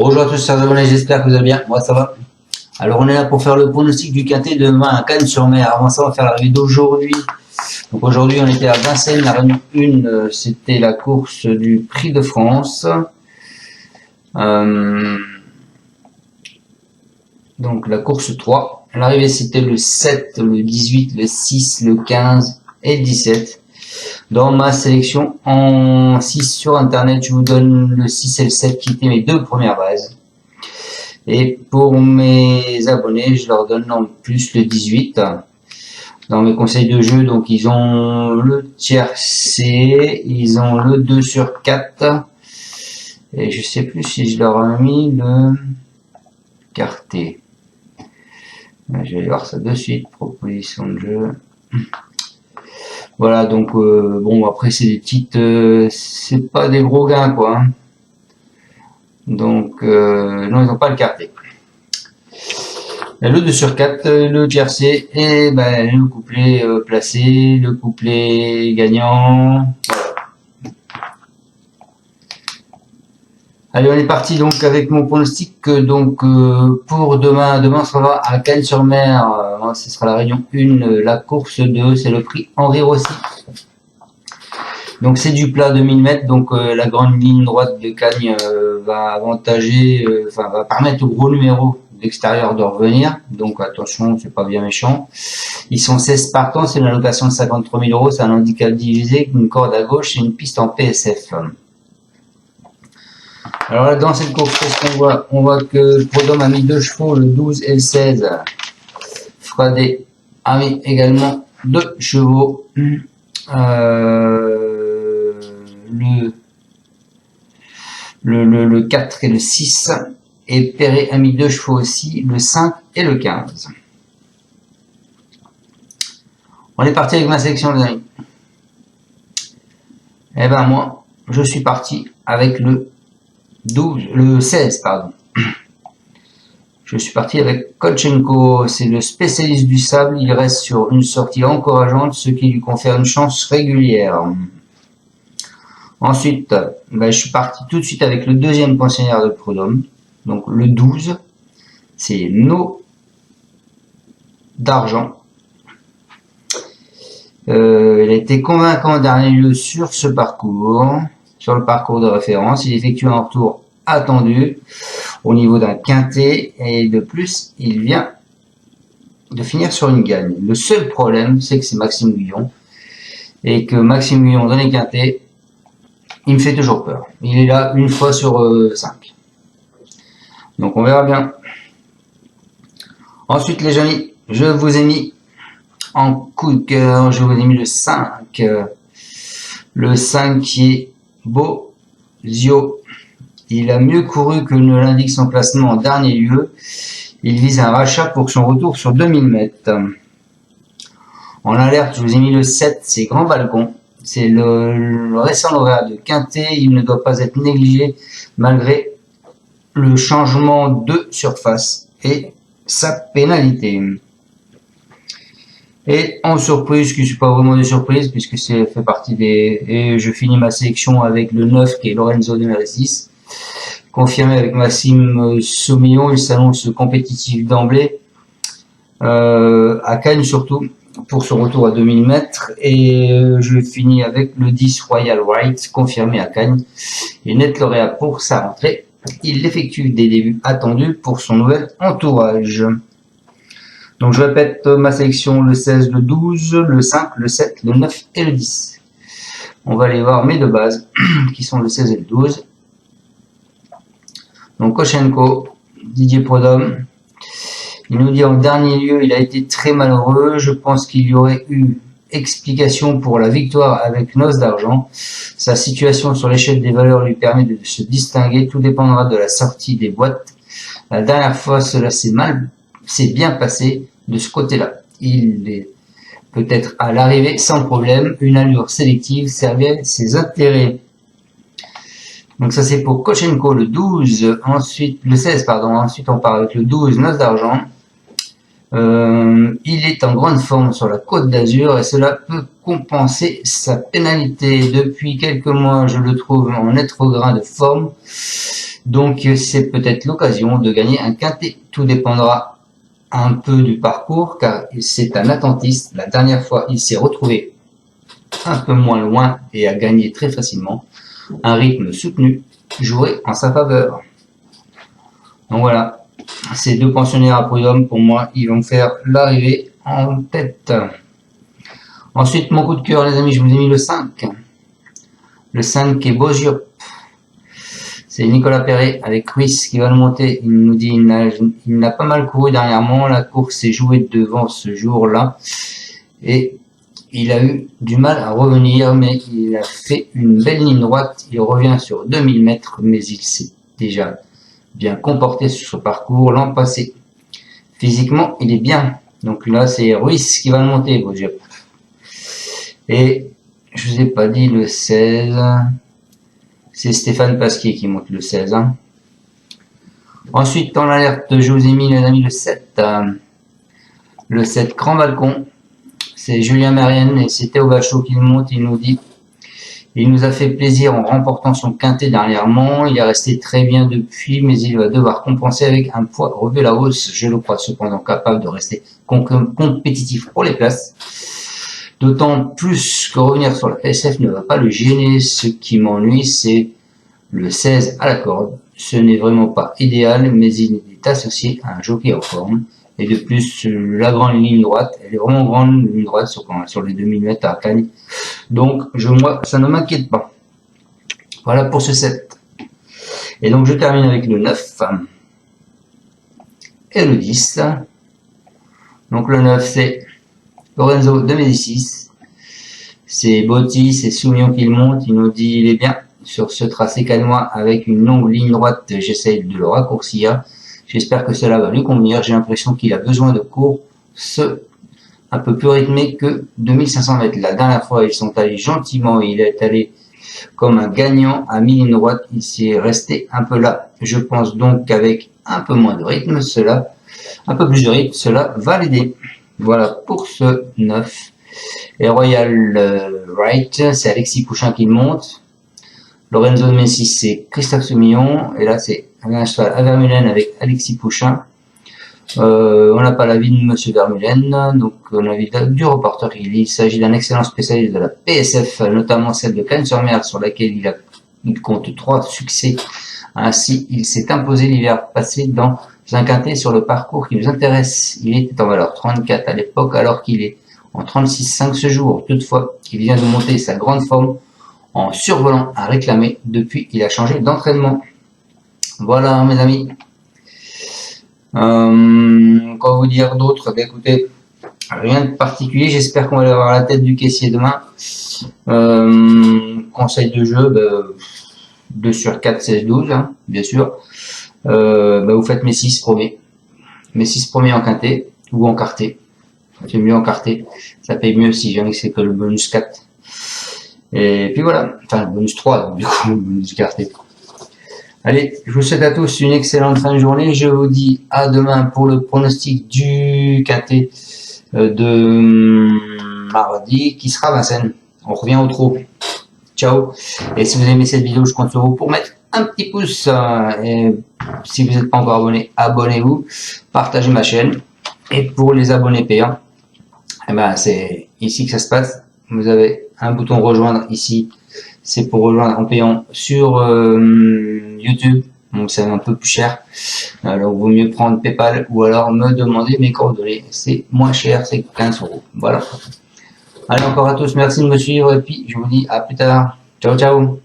Bonjour à tous, chers abonnés, j'espère que vous allez bien. Moi, ça va. Alors, on est là pour faire le pronostic du quintet de demain à Cannes-sur-Mer. Avant ça, on va faire la revue d'aujourd'hui. Donc, aujourd'hui, on était à Vincennes. La réunion 1, c'était la course du Prix de France. Donc, la course 3. L'arrivée, c'était le 7, le 18, le 6, le 15 et le 17. Dans ma sélection en 6 sur internet, je vous donne le 6 et le 7 qui étaient mes deux premières bases. Et pour mes abonnés, je leur donne en plus le 18. Dans mes conseils de jeu, donc ils ont le tiercé, ils ont le 2 sur 4. Et je sais plus si je leur ai mis le quarté. Je vais voir ça de suite, proposition de jeu. Voilà, donc bon, après c'est des petites, c'est pas des gros gains quoi. Donc non, ils n'ont pas le quarté. Le 2 sur 4, le tiercé et ben, le couplet placé, le couplet gagnant. Voilà. Allez, on est parti donc avec mon pronostic. Donc pour demain, ça va à Cannes-sur-Mer. Ce sera la réunion 1, la course 2, c'est le prix Henri Rossi. Donc c'est du plat de 1000 mètres, donc la grande ligne droite de Cagnes va avantager, va permettre au gros numéro d'extérieur de revenir. Donc attention, c'est pas bien méchant. Ils sont 16 partants, c'est une allocation de 53 000 €, c'est un handicap divisé, une corde à gauche et une piste en PSF. Alors là, dans cette course, qu'est-ce qu'on voit? On voit que Prodhomme a mis 2 chevaux, le 12 et le 16. Fradé a mis également 2 chevaux. Le 4 et le 6. Et Perret a mis 2 chevaux aussi, le 5 et le 15. On est parti avec ma sélection, les amis. Eh ben moi, je suis parti avec le 16, pardon. Je suis parti avec Kolchenko, c'est le spécialiste du sable, il reste sur une sortie encourageante, ce qui lui confère une chance régulière. Ensuite, je suis parti tout de suite avec le deuxième pensionnaire de Prud'homme, donc le 12, c'est No d'argent. Il a été convaincant en dernier lieu sur ce parcours, sur le parcours de référence, il effectue un retour attendu au niveau d'un quintet et de plus il vient de finir sur une gagne. Le seul problème c'est que c'est Maxime Guyon et que Maxime Guyon dans les quintets il me fait toujours peur. Il est là une fois sur 5. Donc on verra bien. Ensuite les amis, je vous ai mis en coup de cœur, je vous ai mis le 5. Le 5 qui est Bozio. Il a mieux couru que ne l'indique son classement en dernier lieu. Il vise un rachat pour son retour sur 2000 mètres. En alerte, je vous ai mis le 7, c'est Grand Balcon. C'est le récent lauréat de Quintet. Il ne doit pas être négligé malgré le changement de surface et sa pénalité. Et en surprise, qui ne suis pas vraiment de surprise puisque c'est fait partie des... Et je finis ma sélection avec le 9 qui est Lorenzo de Mérécis. Confirmé avec Maxime Saumillon, il s'annonce compétitif d'emblée. À Cagnes surtout, pour son retour à 2000 mètres. Et je finis avec le 10 Royal White, confirmé à Cagnes. Et net lauréat pour sa rentrée. Il effectue des débuts attendus pour son nouvel entourage. Donc je répète ma sélection, le 16, le 12, le 5, le 7, le 9 et le 10. On va aller voir mes deux bases, qui sont le 16 et le 12. Donc Kolchenko, Didier Prud'homme. Il nous dit en dernier lieu, il a été très malheureux. Je pense qu'il y aurait eu explication pour la victoire avec Noce d'argent. Sa situation sur l'échelle des valeurs lui permet de se distinguer. Tout dépendra de la sortie des boîtes. La dernière fois, cela s'est bien passé de ce côté-là. Il est peut-être à l'arrivée sans problème. Une allure sélective servait ses intérêts. Donc ça c'est pour Kolchenko le 12, ensuite le 16 pardon, ensuite on part avec le 12 Noce d'argent, Il est en grande forme sur la Côte d'Azur et cela peut compenser sa pénalité. Depuis quelques mois, je le trouve en net regain de forme, donc c'est peut-être l'occasion de gagner un quintet. Tout dépendra un peu du parcours car c'est un attentiste. La dernière fois, il s'est retrouvé un peu moins loin et a gagné très facilement. Un rythme soutenu jouerait en sa faveur. Donc voilà, ces deux pensionnaires à prud'homme, pour moi, ils vont faire l'arrivée en tête. Ensuite, mon coup de cœur, les amis, je vous ai mis le 5. Le 5 qui est Boziop. C'est Nicolas Perret avec Ruiz qui va le monter. Il nous dit il n'a pas mal couru dernièrement. La course s'est jouée devant ce jour-là. Et il a eu du mal à revenir, mais il a fait une belle ligne droite. Il revient sur 2000 mètres, mais il s'est déjà bien comporté sur ce parcours l'an passé. Physiquement, il est bien. Donc là, c'est Ruiz qui va le monter, Boziop. Et je vous ai pas dit le 16. C'est Stéphane Pasquier qui monte le 16. Ensuite, dans l'alerte, je vous ai mis, les amis, le 7. Le 7, Grand Balcon. C'est Julien Marienne et c'est Théo Bachot qui le monte. Il nous dit il nous a fait plaisir en remportant son quintet dernièrement. Il est resté très bien depuis, mais il va devoir compenser avec un poids revu à la hausse. Je le crois cependant capable de rester compétitif pour les places. D'autant plus que revenir sur la PSF ne va pas le gêner. Ce qui m'ennuie, c'est le 16 à la corde. Ce n'est vraiment pas idéal, mais il est associé à un jockey en forme. Et de plus, la grande ligne droite, elle est vraiment grande, ligne droite sur les 2000 mètres à Cagnes. Donc, moi, ça ne m'inquiète pas. Voilà pour ce 7. Et donc, je termine avec le 9 et le 10. Donc, le 9, c'est Lorenzo de Médicis. C'est Botti, c'est Soumillon qui le monte. Il nous dit il est bien sur ce tracé canois avec une longue ligne droite. J'essaie de le raccourcir. J'espère que cela va lui convenir. J'ai l'impression qu'il a besoin de courses un peu plus rythmées que 2500 mètres. La dernière fois, ils sont allés gentiment. Il est allé comme un gagnant à mi-ligne droite. Il s'est resté un peu là. Je pense donc qu'avec un peu moins de rythme, un peu plus de rythme, cela va l'aider. Voilà pour ce 9. Et Royal Right, c'est Alexis Pouchin qui le monte. Lorenzo de Messi, c'est Christophe Soumillon. Et là, c'est un cheval à Vermeulen avec Alexis Pouchin. On n'a pas l'avis de Monsieur Vermeulen, donc on a l'avis du reporter. Il s'agit d'un excellent spécialiste de la PSF, notamment celle de Cagnes-sur-Mer, sur laquelle il compte 3 succès. Ainsi, il s'est imposé l'hiver passé dans un quintet sur le parcours qui nous intéresse. Il était en valeur 34 à l'époque, alors qu'il est en 36,5 ce jour. Toutefois, il vient de monter sa grande forme en survolant à réclamer. Depuis, il a changé d'entraînement. Voilà, mes amis. Quoi vous dire d'autre? Écoutez, rien de particulier. J'espère qu'on va avoir la tête du caissier demain. Conseil de jeu, 2 sur 4, 16, 12, hein, bien sûr. Vous faites mes 6 premiers. Mes 6 premiers en quintet ou en quartet. C'est mieux en quartet. Ça paye mieux si jamais c'est que le bonus 4. Et puis voilà. Enfin, le bonus 3, donc du coup, le bonus quartet. Allez, je vous souhaite à tous une excellente fin de journée. Je vous dis à demain pour le pronostic du quintet de mardi qui sera Vincennes. On revient au trot. Ciao. Et si vous aimez cette vidéo, je compte sur vous pour mettre un petit pouce. Et si vous n'êtes pas encore abonné, abonnez-vous. Partagez ma chaîne. Et pour les abonnés payants, c'est ici que ça se passe. Vous avez un bouton rejoindre ici. C'est pour rejoindre en payant sur YouTube. Donc c'est un peu plus cher. Alors vaut mieux prendre PayPal ou alors me demander mes coordonnées. C'est moins cher, c'est 15 €. Voilà. Allez, encore à tous, merci de me suivre et puis je vous dis à plus tard. Ciao, ciao.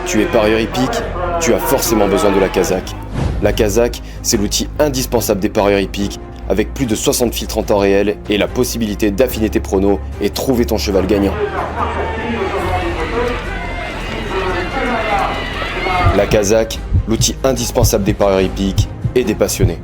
Tu es parieur hippique, tu as forcément besoin de la Kazakh. La Kazakh, c'est l'outil indispensable des parieurs hippiques, avec plus de 60 filtres en temps réel et la possibilité d'affiner tes pronos et trouver ton cheval gagnant. La Kazakh, l'outil indispensable des parieurs hippiques et des passionnés.